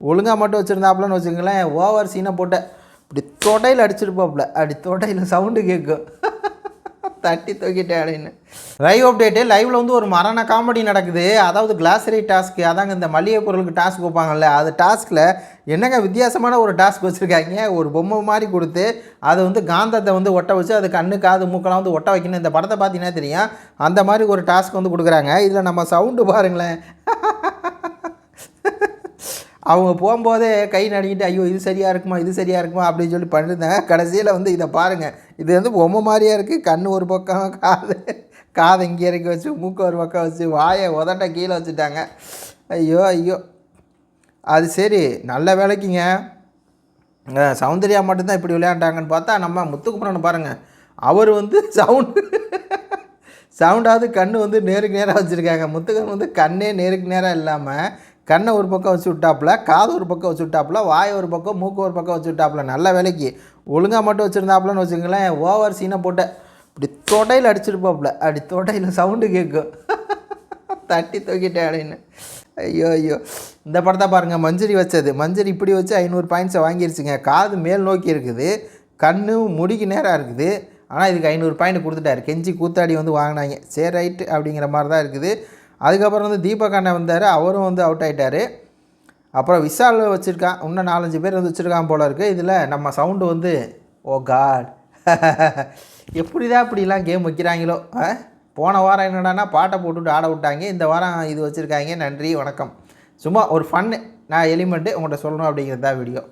ஒழுங்காக மட்டும் வச்சுருந்தாப்புலன்னு வச்சுங்களேன், ஓவர் சீனை போட்ட இப்படி தொடையில் அடிச்சிருப்பாப்புல, அப்படி தொடையில் சவுண்டு கேட்கும், தட்டி தூக்கிட்டேன் அப்படின்னு. Live update. லைவில் வந்து ஒரு மரண காமெடி நடக்குது. அதாவது கிளாஸரி டாஸ்க்கு, அதாங்க இந்த மளிகை பொருளுக்கு டாஸ்க் வைப்பாங்கல்ல, அது டாஸ்கில் என்னங்க வித்தியாசமான ஒரு டாஸ்க் வச்சுருக்காங்க. ஒரு பொம்மை மாதிரி கொடுத்து அதை வந்து காந்தத்தை வந்து ஒட்ட வச்சு அது கண்ணு காது மூக்கெல்லாம் வந்து ஒட்ட வைக்கணும். இந்த படத்தை பார்த்தீங்கன்னா தெரியும், அந்த மாதிரி ஒரு டாஸ்க் வந்து கொடுக்குறாங்க. இதில் நம்ம சவுண்டு பாருங்களேன். அவங்க போகும்போதே கை நடுங்கிட்டு ஐயோ இது சரியாக இருக்குமா இது சரியாக இருக்குமா அப்படின்னு சொல்லி பண்ணியிருந்தேன். கடைசியில் வந்து இதை பாருங்கள், இது வந்து பொம்மை மாதிரியாக இருக்குது. கண் ஒரு பக்கம், காதை இங்கே இறக்கி வச்சு, மூக்கு ஒரு பக்கம் வச்சு, வாயை உதட்ட கீழே வச்சுட்டாங்க. ஐயோ ஐயோ. அது சரி, நல்ல வேலைக்குங்க சௌந்தர்யா மட்டும்தான் இப்படி விளையாண்டாங்கன்னு பார்த்தா, நம்ம முத்துக்குமரன் பாருங்கள், அவர் வந்து சவுண்டாவது கண் வந்து நேருக்கு நேராக வச்சுருக்காங்க. முத்துக்கன் வந்து கண்ணே நேருக்கு நேராக இல்லாமல் கண்ணை ஒரு பக்கம் வச்சு விட்டாப்புல, காது ஒரு பக்கம் வச்சு விட்டாப்புல, வாய் ஒரு பக்கம், மூக்கு ஒரு பக்கம் வச்சு விட்டாப்புல. நல்ல வேலைக்கு ஒழுங்காக மட்டும் வச்சுருந்தாப்புலன்னு வச்சுங்களேன், ஓவர் சீனை போட்ட இப்படி தொடையில் அடிச்சிருப்பாப்புல, அப்படி தொடையில் சவுண்டு கேட்கும், தட்டி தூக்கிட்டேன் அப்படின்னு. ஐயோ ஐயோ. இந்த படத்தை பாருங்கள், மஞ்சரி வச்சது. மஞ்சரி இப்படி வச்சு 500 பாயிண்ட்ஸை வாங்கிருச்சுங்க. காது மேல் நோக்கி இருக்குது, கண்ணு முடிக்கு நேராக இருக்குது. ஆனால் இதுக்கு 500 பாயிண்ட் கொடுத்துட்டாரு. கெஞ்சி கூத்தாடி வந்து வாங்கினாங்க. சரி ரைட்டு அப்படிங்கிற மாதிரி தான் இருக்குது. அதுக்கப்புறம் வந்து தீபக் அண்ணன் வந்தார், அவரும் வந்து அவுட் ஆகிட்டார். அப்புறம் விஷால் வச்சுருக்கான், இன்னும் 4-5 பேர் வந்து வச்சுருக்கான் போல இருக்குது. இதில் நம்ம சவுண்டு வந்து ஓ காட், எப்படி தான் இப்படிலாம் கேம் வைக்கிறாங்களோ. போன வாரம் என்னடானா பாட்டை போட்டுவிட்டு ஆட விட்டாங்க, இந்த வாரம் இது வச்சுருக்காங்க. நன்றி வணக்கம். சும்மா ஒரு ஃபன்னு நான் எலிமெண்ட்டு உங்கள்கிட்ட சொல்லணும் அப்படிங்கிறது தான் வீடியோ.